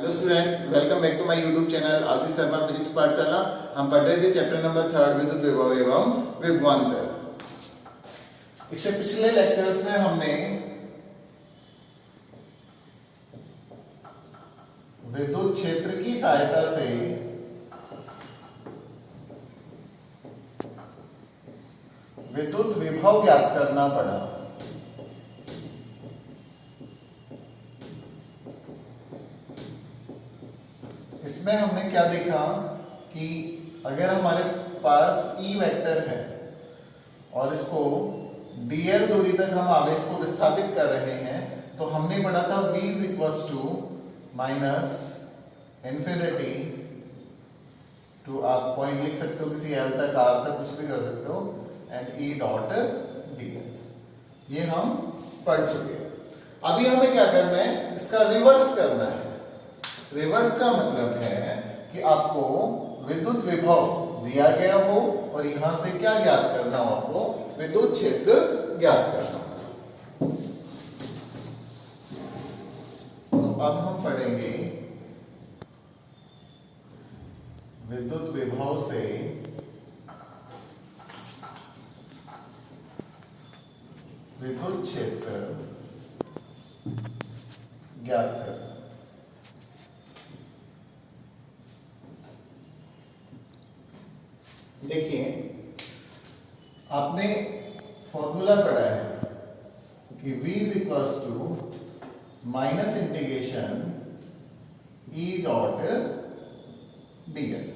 Hello students, welcome back to my YouTube channel Ashish Sharma physics Pathshala. हम पढ़ रहे थे चैप्टर नंबर 3 विद्युत विभव एवं विभवांतर। इससे पिछले लेक्चर्स में हमने विद्युत क्षेत्र की सहायता से विद्युत विभव ज्ञात करना पड़ा। इसमें हमने क्या देखा कि अगर हमारे पास E वेक्टर है और इसको dl दूरी तक हम आवेश को विस्थापित कर रहे हैं, तो हमने पढ़ा था v is equals to minus infinity to, आप पॉइंट लिख सकते हो किसी l तक r तक कुछ भी कर सकते हो, एंड E डॉट dl। ये हम पढ़ चुके हैं। अभी हमें क्या करना है, इसका रिवर्स करना है। रिवर्स का मतलब है कि आपको विद्युत विभव दिया गया हो और यहां से क्या ज्ञात करना हो, आपको विद्युत क्षेत्र ज्ञात करना हो। तो अब हम पढ़ेंगे विद्युत विभव से विद्युत क्षेत्र ज्ञात करना। देखिए, आपने फॉर्मूला पढ़ा है कि v is equals to minus integration E dot dl।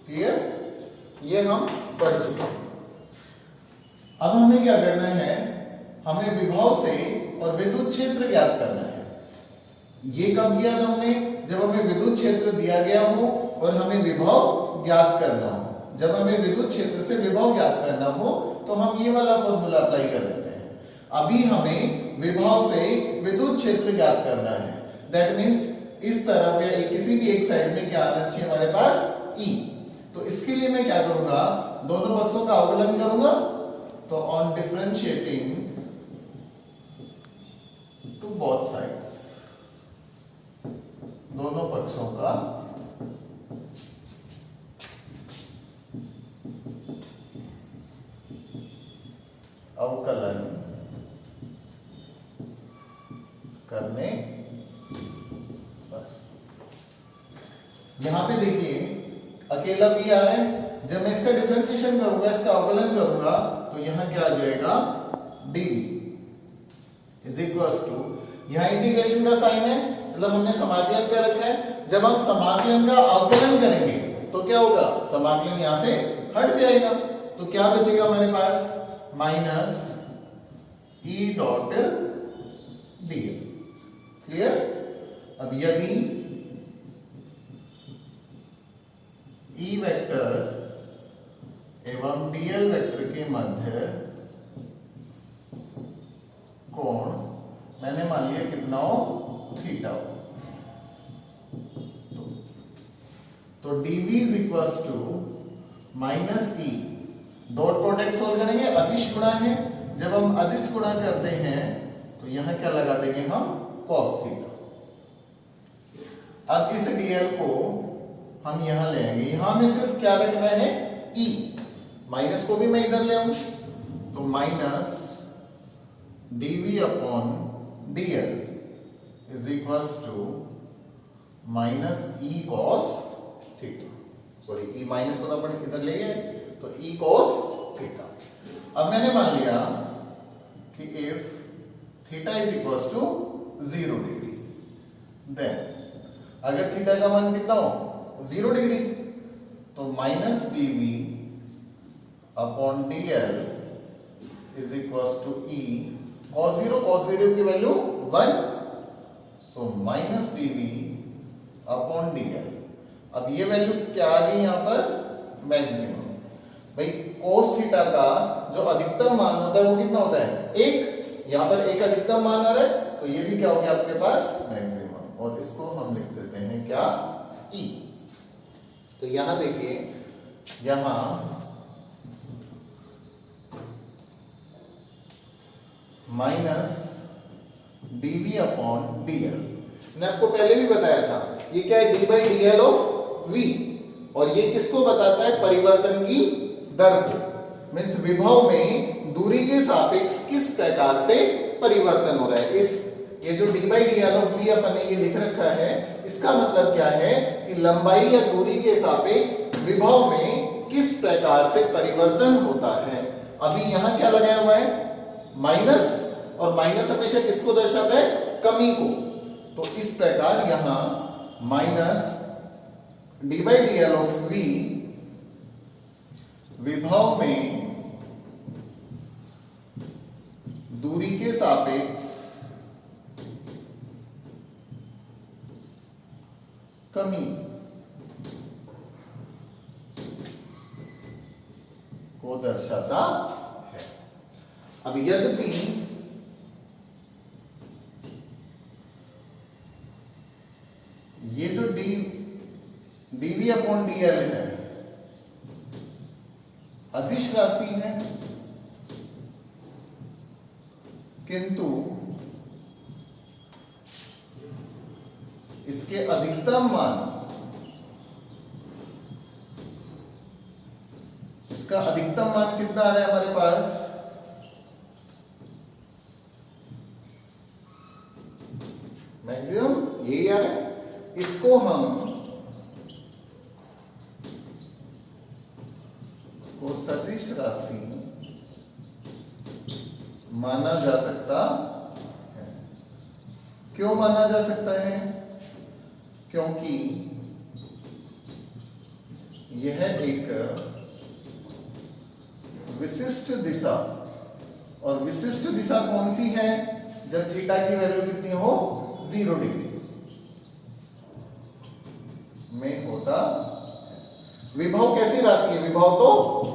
Clear? ये हम पढ़ चुके हैं। अब हमें क्या करना है, हमें विभव से और विद्युत क्षेत्र ज्ञात करना है। ये कब किया था हमने? जब हमें विद्युत क्षेत्र दिया गया हो और हमें विभव ज्ञात करना हो। जब हमें विद्युत क्षेत्र से विभव ज्ञात करना हो तो हम ये वाला फॉर्मूला अप्लाई कर देते हैं। अभी हमें विभव से विद्युत क्षेत्र ज्ञात करना है। दैट मींस इस तरफ या किसी भी एक साइड में क्या आना चाहिए हमारे पास, E। तो इसके लिए मैं क्या करूंगा, दोनों पक्षों का अवकलन करूंगा। तो on differentiating to both sides, दोनों पक्षों का अवकलन करने पर, यहां पे देखिए अकेला भी आ रहा है। जब मैं इसका डिफरेंशिएशन करूंगा, इसका अवकलन करूंगा, तो यहां क्या आ जाएगा, dv इज इक्वल्स टू, यहां इंटीग्रेशन का साइन है, मतलब हमने समाकलन कर रखा है। जब हम समाकलन का अवकलन करेंगे तो क्या होगा, समाकलन यहां से हट जाएगा। तो क्या बचेगा हमारे पास, minus E dot dl। Clear? अब यदि E वेक्टर एवं dl वेक्टर के मध्य कोण मैंने मान लिया कितना हो, थीटा हो, तो dv is equals to minus E dot product solve करेंगे, अदिश गुणा है। जब हम अदिश गुणा करते हैं तो यहां क्या लगा देंगे हम, cos थीटा। अब इस dl को हम यहां ले आएंगे, यहां में सिर्फ क्या रखना है, E। माइनस को भी मैं इधर ले आऊं, तो minus dv upon dl is equals to minus E cos theta. Sorry, E minus को तो अपन इधर ले गए, तो E cos थीटा। अब मैंने मान लिया कि if theta is equals to 0 degree, then अगर थीटा का मान कितना हो, 0 डिग्री, तो minus dv upon dl is equals to E cos 0। cos 0 की value 1, so minus dv upon dl। अब ये वैल्यू क्या आ गई यहां पर, मैक्सिमम। भाई cos थीटा का जो अधिकतम मान होता है वो कितना होता है, 1। यहां पर एक अधिकतम मान आ रहा है, तो ये भी क्या हो गया आपके पास, मैक्सिमम। और इसको हम लिख देते हैं क्या, E। तो यहां देखिए, यहां माइनस dv अपॉन dl। मैंने आपको पहले भी बताया था ये क्या है, d by D L of v, और ये किसको बताता है, परिवर्तन की दर को। मीन्स विभव में दूरी के सापेक्ष किस प्रकार से परिवर्तन हो रहा है। इस ये जो D by D L of V अपन ने ये लिख रखा है, इसका मतलब क्या है कि लंबाई या दूरी के सापेक्ष विभव में किस प्रकार से परिवर्तन होता है। अभी यहां क्या लगाया हुआ है, माइनस, और माइनस हमेशा किसको दर्शाता है, कमी को। तो इस प्रकार यहां minus d by D L of v विभव में दूरी के सापेक्ष कमी को दर्शाता है। अब यद्यपि ये जो डीवी अपॉन डीएल है अदिश राशि है, किंतु इसके अधिकतम मान, इसका अधिकतम मान कितना आ रहा है हमारे पास, मैक्सिमम यही आ रहा है। इसको हम को सदिश राशि माना जा सकता है। क्यों माना जा सकता है, क्योंकि यह एक विशिष्ट दिशा, और विशिष्ट दिशा कौन सी है, जब थीटा की वैल्यू कितनी हो, 0 डिग्री में होता। विभव कैसी राशि है, विभव तो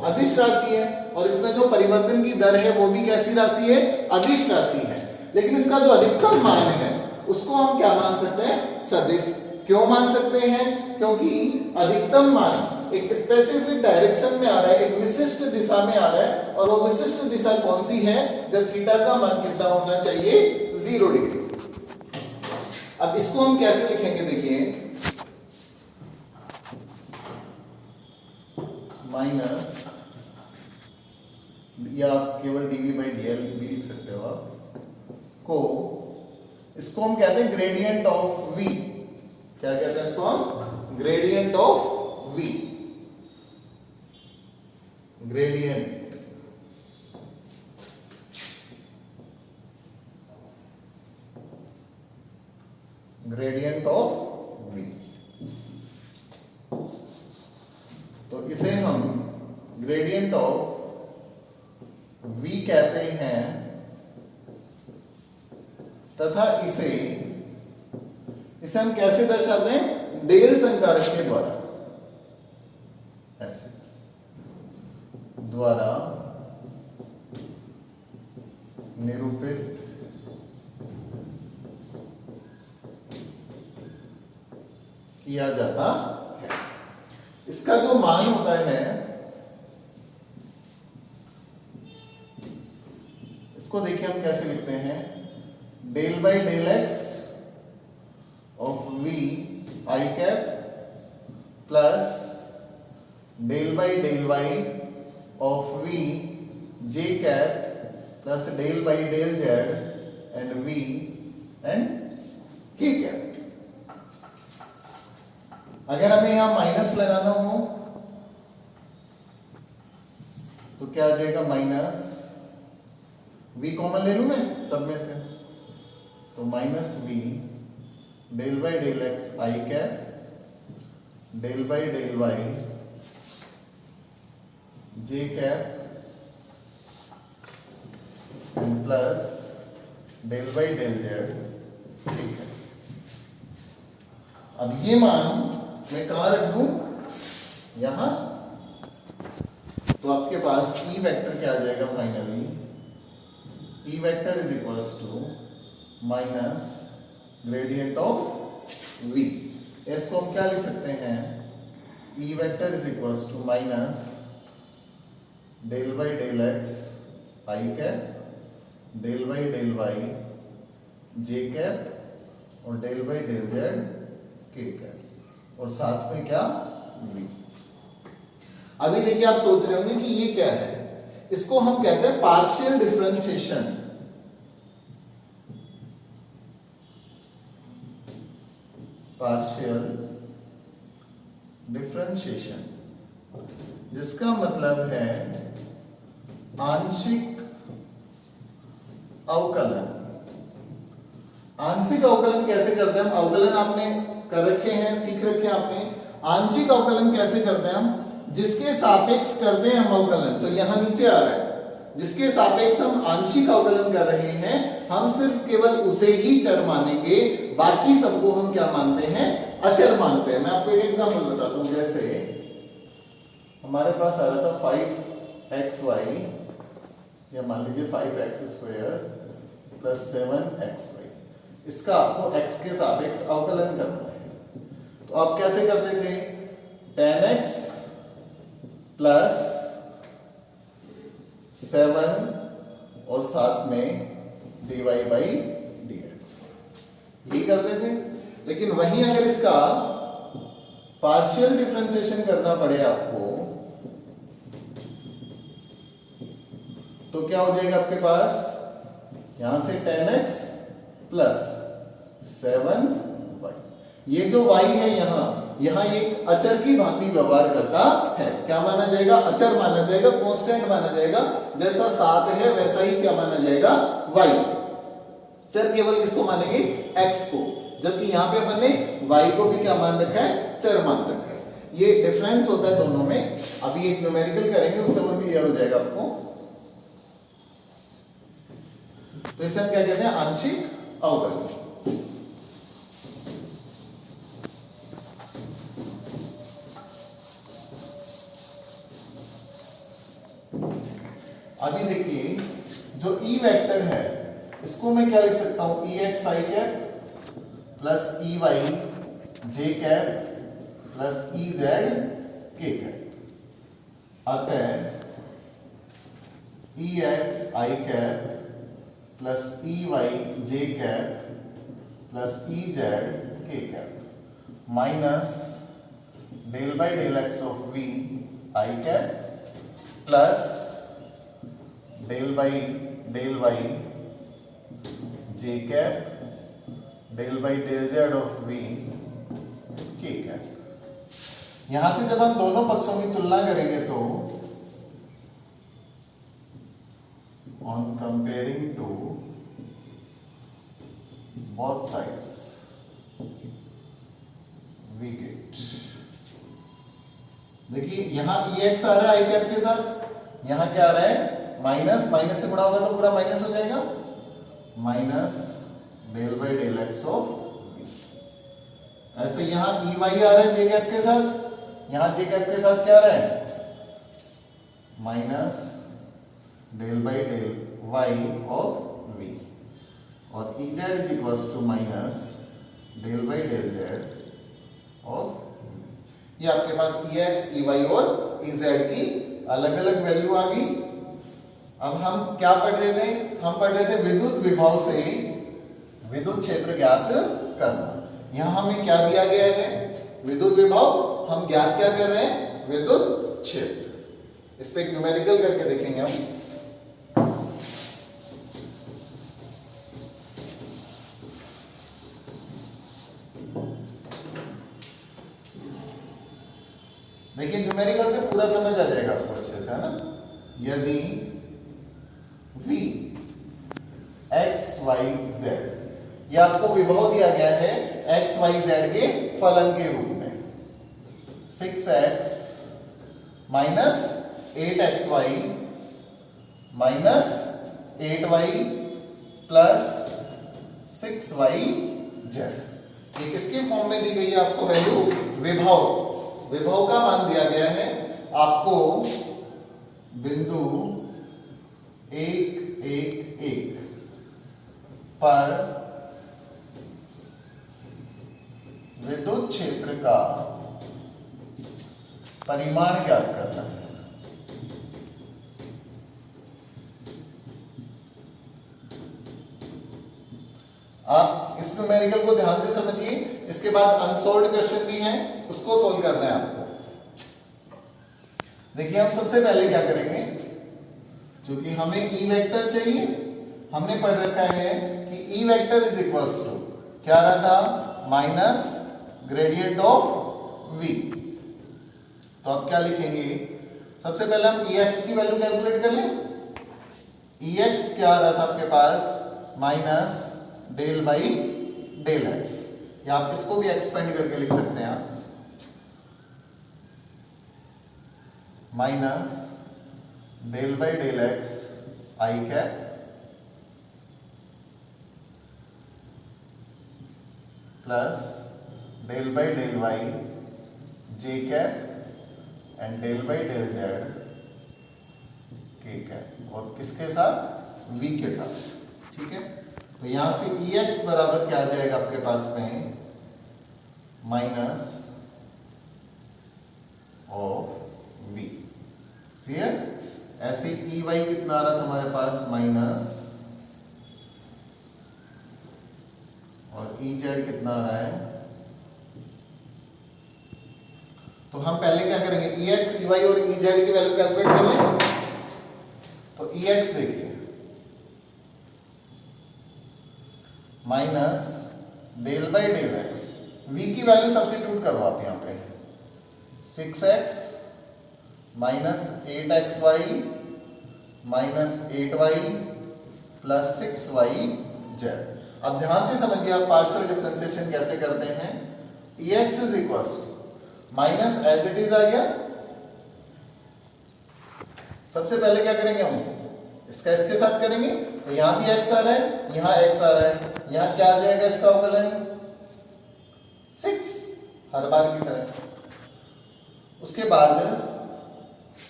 अदिश राशि है, और इसमें जो परिवर्तन की दर है वो भी कैसी राशि है, अदिश राशि है। लेकिन इसका जो अधिकतम मान है उसको हम क्या मान सकते हैं, सदिश। क्यों मान सकते हैं, क्योंकि अधिकतम मान एक स्पेसिफिक डायरेक्शन में आ रहा है, एक विशिष्ट दिशा में आ रहा है, और वो विशिष्ट दिशा कौन सी है, जब थीटा का मान कितना होना चाहिए, 0 डिग्री। अब इसको हम कैसे लिखेंगे, देखिए माइनस, या केवल डीवी बाई डीएल भी लिख सकते हो आप, को इसको हम कहते हैं ग्रेडियंट ऑफ वी। क्या कहते हैं इसको हम, gradient of v, gradient gradient of v. तो इसे हम ग्रेडियंट ऑफ वी कहते हैं, तथा इसे हम कैसे दर्शाते हैं, डेल संकारक के द्वारा, ऐसे द्वारा निरूपित किया जाता है। इसका जो मान होता है, इसको देखिए हम कैसे लिखते हैं, del by del x of v i cap plus del by del y of v j cap plus del by del z and v and k cap. अगर हमें यहां माइनस लगाना हो तो क्या आ जाएगा, माइनस v कॉमन ले लूं मैं सब में से, तो minus v del by del x i cap del by del y j cap plus del by del z, ठीक है। अब ये मान मैं कहां रख दूं, यहां, तो आपके पास ई वेक्टर क्या आ जाएगा finally, E vector is equals to minus gradient of v। इसको हम क्या लिख सकते हैं, E vector is equals to minus del by del x i cap del by del y j cap और del by del z k cap. और साथ में क्या v। अभी देखिए आप सोच रहे होंगे कि ये क्या है, इसको हम कहते हैं पार्शियल डिफरेंशिएशन। पार्शियल डिफरेंशिएशन जिसका मतलब है आंशिक अवकलन। आंशिक अवकलन कैसे करते हैं हम? अवकलन आपने कर रखे हैं, सीख रखे हैं आपने। आंशिक अवकलन कैसे करते हैं हम? जिसके सापेक्ष करते हैं हम अवकलन, तो यहां नीचे आ रहा है, जिसके सापेक्ष हम आंशिक अवकलन कर रहे हैं, हम सिर्फ केवल उसे ही चर मानेंगे, बाकी सबको हम क्या मानते हैं? अचर मानते हैं। मैं आपको एक एग्जांपल बताता हूं। जैसे हमारे पास आ रहा था 5xy, या मान लीजिए 5x² प्लस 7xy, इसका आपको x के सापेक्ष अवकलन करना है। तो आप कैसे करते थे? 10x प्लस 7 और साथ में dy by dx, यही करते थे। लेकिन वहीं अगर इसका पार्शियल डिफरेंशिएशन करना पड़े आपको, तो क्या हो जाएगा आपके पास? यहां से 10x प्लस 7y, ये जो y है यहां ये अचर की भांति व्यवहार करता है। क्या माना जाएगा? अचर माना जाएगा, कांस्टेंट माना जाएगा। जैसा 7 है वैसा ही क्या माना जाएगा? y। चर केवल किसको मानेंगे? x को, जबकि यहां पे अपन ने y को भी क्या मान रखा है? चर मान रखा है। ये डिफरेंस होता है दोनों में। अभी एक न्यूमेरिकल करेंगे, उससे वो क्लियर हो जाएगा आपको। तो इसे हम क्या कहते हैं? आंशिक अवकलन। अभी देखिए जो ई वेक्टर है इसको मैं क्या लिख सकता हूं? EXi plus EY j plus EZ k। अतः EXi plus EY j plus EZ k minus del by del x of V I plus del by del y j del by del z of v k। यहां से जब हम दोनों पक्षों की तुलना करेंगे तो on comparing to both sides we get, देखिए यहां EX आ रहा है i कैप के साथ, यहां क्या आ रहा है? माइनस, माइनस से गुणा होगा तो पूरा माइनस हो जाएगा, minus del by del x of v। ऐसे यहां EY आ रहा है जे कैप के साथ, यहां जे कैप के साथ क्या आ रहा है? Minus del by del y of v, और EZ is equals to minus del by del z of v। ये आपके पास EX, EY और EZ की अलग अलग वैल्यू आ गई। अब हम क्या पढ़ रहे थे? हम पढ़ रहे थे विद्युत विभव से विद्युत क्षेत्र ज्ञात करना। यहां हमें क्या दिया गया है? विद्युत विभव। हम ज्ञात क्या कर रहे हैं? विद्युत क्षेत्र। इस पे एक न्यूमेरिकल करके देखेंगे हम। देखिए न्यूमेरिकल से पूरा समझ आ जाएगा आपको अच्छे से, है ना? यदि V x y z, ये आपको विभव दिया गया है x y z के फलन के रूप में, 6x minus 8xy minus 8y plus 6yz, ये किसके फॉर्म में दी गई है आपको वैल्यू? विभव। विभव का मान दिया गया है आपको बिंदु 1 1 1 पर विद्युत क्षेत्र का परिमाण ज्ञात करना है। आप इस न्यूमेरिकल को ध्यान से समझिए। इसके बाद अनसोल्व्ड क्वेश्चन भी है, उसको सोल्व करना है आपको। देखिए हम सबसे पहले क्या करेंगे, क्योंकि हमें ई वेक्टर चाहिए, हमने पढ़ रखा है कि E vector is equals to क्या रहा, माइनस ग्रेडियंट ऑफ वी। तो अब क्या लिखेंगे, सबसे पहले हम Ex की वैल्यू कैलकुलेट कर लें। Ex क्या आ रहा था आपके पास, minus del by del X, या आप इसको भी एक्सपेंड करके लिख सकते हैं आप, minus del by del x i cap plus del by del y j cap and del by del z k cap, और किसके साथ, v के साथ। ठीक है, तो यहां से Ex बराबर क्या आ जाएगा आपके पास में, माइनस ऑफ v। क्लियर। ऐसे Ey कितना आ रहा था हमारे पास, माइनस, और Ez कितना आ रहा है। तो हम पहले क्या करेंगे, Ex, Ey और Ez की वैल्यू कैलकुलेट कर लें। तो Ex देखिए, minus del by del x, v की वैल्यू सब्स्टिट्यूट करो आप यहां पे, 6x minus 8xy minus 8y plus 6yz। अब ध्यान से समझिए आप पार्शियल डिफरेंशिएशन कैसे करते हैं। Ex is equals to minus as it is आ गया, सबसे पहले क्या करेंगे हम, इसका इसके साथ करेंगे, तो यहां भी x आ रहा है, यहां x आ रहा है, यहां क्या आ जाएगा इसका अवकलन, 6 हर बार की तरह। उसके बाद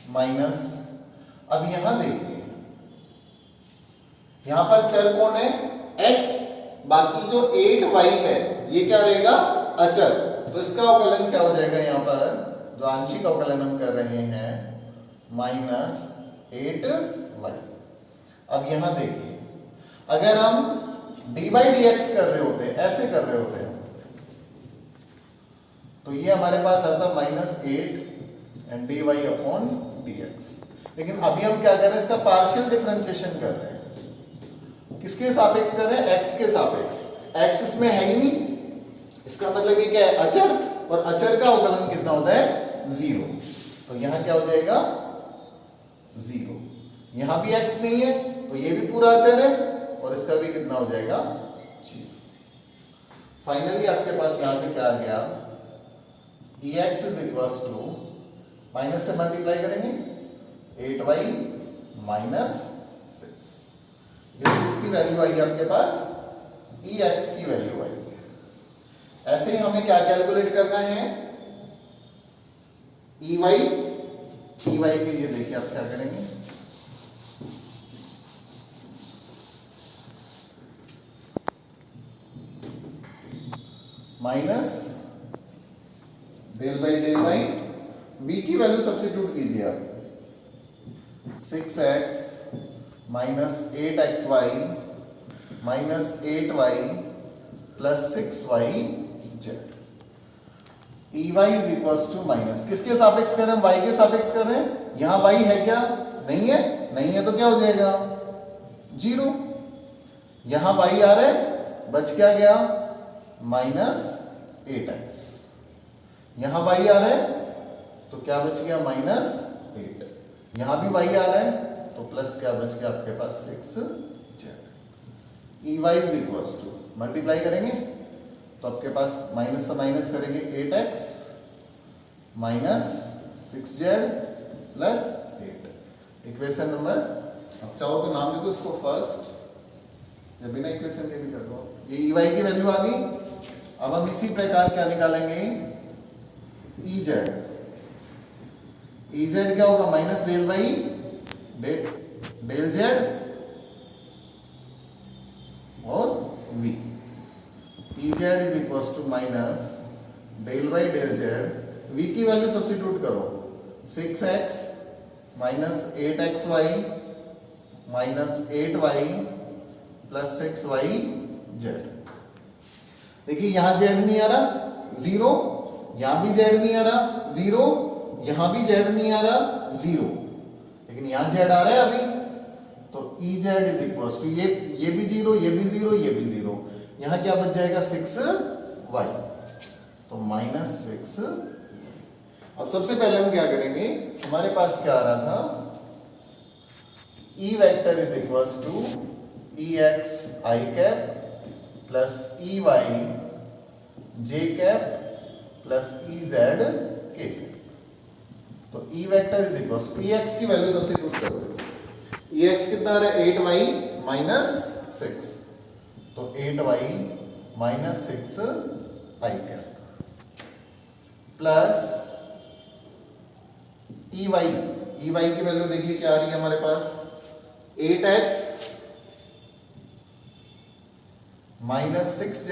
माइनस, अब यहां देखिए, यहां पर चर कौन है, x, बाकी जो 8y है ये क्या रहेगा, अचर। तो इसका अवकलन क्या हो जाएगा, यहां पर जो आंशिक अवकलन हम कर रहे हैं, माइनस 8y। अब यहां देखिए, अगर हम dy dx कर रहे होते, ऐसे कर रहे होते हैं, तो ये हमारे पास आता minus 8 and dy upon dx। लेकिन अभी हम क्या कर रहे हैं, इसका पार्शियल डिफरेंशिएशन कर रहे हैं। किसके सापेक्ष कर रहे हैं, x के सापेक्ष। x इसमें है ही नहीं, इसका मतलब ये क्या है, अचर, और अचर का अवकलन कितना होता है, 0। तो यहां क्या हो जाएगा, 0। यहां भी x नहीं है, तो ये भी पूरा अचर है, और इसका भी कितना हो जाएगा, 0। फाइनली आपके पास यहां से क्या आ गया, Ex is equals to, minus से मल्टीप्लाई करेंगे, 8y माइनस 6। ये किसकी वैल्यू आई आपके पास, Ex की वैल्यू आई। ऐसे ही हमें क्या कैलकुलेट करना है, Ey के लिए देखिए आप क्या करेंगे, minus del by del y, v की वैल्यू सब्स्टिट्यूट कीजिए आप, 6x minus 8xy minus 8y plus 6yz। Ey is equals to minus, किसके सापेक्ष कर रहे हैं, y के सापेक्ष कर रहे हैं। यहां y है क्या, नहीं है, नहीं है तो क्या हो जाएगा, 0। यहां y आ रहा है, बच क्या गया, माइनस 8x। यहां y आ रहा है, तो क्या बच गया, माइनस 8। यहां भी y आ रहा है, तो प्लस क्या बच गया आपके पास, 6z। Ey is equals to, multiply करेंगे तो आपके पास माइनस से माइनस करेंगे 8x minus 6z plus 8। Equation number, अब चाहो तो नाम दे दो इसको फर्स्ट, या बिना इक्वेशन के भी कर दो। ये Ey की वैल्यू आ गई। अब हम इसी प्रकार क्या निकालेंगे, Ez। Ez क्या होगा, minus del by del z और v। Ez is equal to minus del by del z, v की वैल्यू सब्स्टिट्यूट करो, 6x minus 8xy minus 8y plus 6yz। देखिए यहां जेड नहीं आ रहा 0, यहां भी जेड नहीं आ रहा 0, यहां भी जेड नहीं आ रहा 0, लेकिन यहां जेड आ रहा है अभी। तो E z is equal to ये भी 0, ये भी 0, ये भी 0, यहां क्या बच जाएगा 6y, तो -6। अब सबसे पहले हम क्या करेंगे, हमारे पास क्या आ रहा था, E vector is equal to EX I cap plus EY J cap plus EZ K cap. तो E vector is equal to EX की वैल्यू सब्स्टिट्यूट करोगे, EX कितना आ रहा है 8y माइनस 6, तो 8y minus 6 I cap plus EY की value देखिए क्या आ रही है हमारे पास 8x माइनस 6z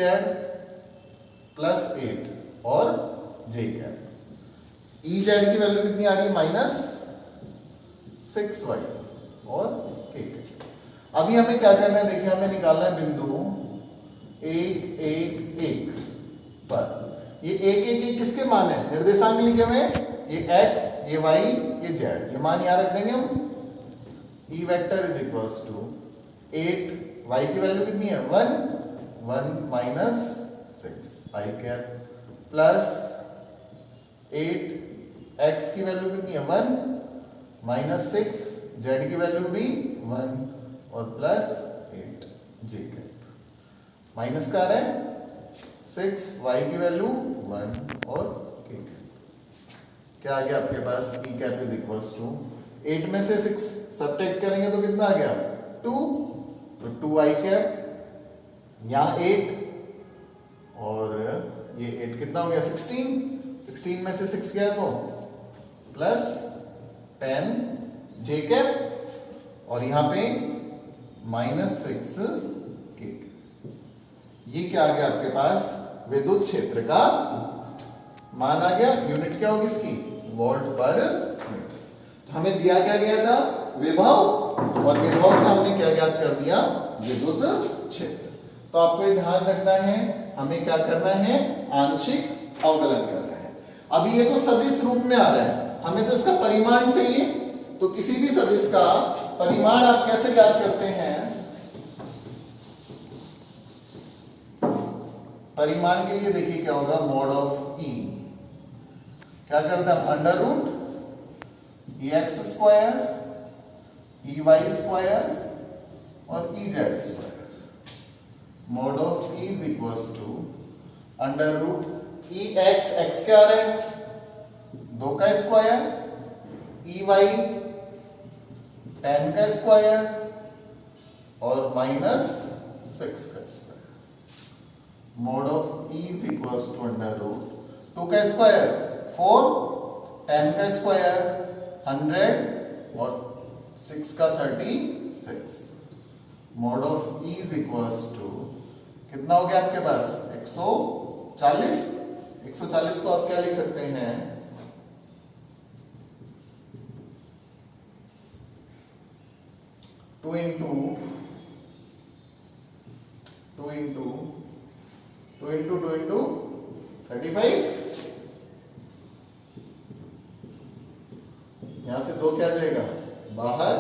प्लस 8 और j कैप। EZ की वैल्यू कितनी आ रही है -6y और k कैप। अभी हमें क्या करना है, देखिए हमें निकालना है बिंदु 1 1 1 पर। ये 1 1 1 किसके मान है, निर्देशांक लिखे हुए हैं, ये x, ये y, ये z, ये मान यहां रख देंगे हम। E vector is equals to 8, y की वैल्यू कितनी है 1 minus 6 I cap plus 8, x की वैल्यू कितनी है 1 माइनस 6, z की वैल्यू भी 1 और प्लस 8 j कैप। माइनस का रहा है 6, y की वैल्यू 1 और k कैप। क्या आ गया आपके पास, E cap is equals to 8 में से 6 सब्ट्रैक्ट करेंगे तो कितना आ गया 2, तो 2i कैप, यहां 8 और ये 8 कितना हो गया 16 में से 6 गया तो प्लस 10 j कैप और यहां पे -6 k। ये क्या आ गया आपके पास, विद्युत क्षेत्र का मान आ गया। यूनिट क्या होगी इसकी, वोल्ट पर मीटर। तो हमें दिया क्या गया था, विभव, और विभव से हमने क्या ज्ञात कर दिया, विद्युत क्षेत्र। तो आपको ये ध्यान रखना है, हमें क्या करना है, आंशिक अवकलन करना है। अभी ये तो सदिश रूप में आ रहा है, हमें तो इसका परिमाण चाहिए। तो किसी भी सदिश का परिमाण आप कैसे ज्ञात करते हैं, परिमाण के लिए देखिए क्या होगा, मॉड ऑफ ई क्या करता है, under root EX square EY square और EZ square. Mod of E is equals to under root EX, x क्या आ रहा है 2 का स्क्वायर, EY 10 का स्क्वायर और -6 का square. Mod of E is equals to under root 2 का स्क्वायर 4, 10 का स्क्वायर 100 और 6 का 36। Mod of E is equals to कितना हो गया आपके पास 140। 140 को आप क्या लिख सकते हैं, टू इंटू 35। यहां से 2 क्या आ जाएगा बाहर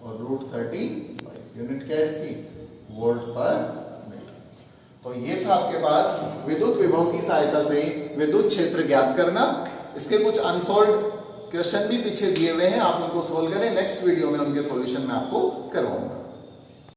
और √35। यूनिट क्या है इसकी, वोल्ट पर मीटर। तो ये था आपके पास विद्युत विभव की सहायता से विद्युत क्षेत्र ज्ञात करना। इसके कुछ अनसॉल्व्ड क्वेश्चन भी पीछे दिए हुए हैं, आप उनको सोल्व करें। नेक्स्ट वीडियो में उनके सॉल्यूशन मैं आपको करवाऊंगा।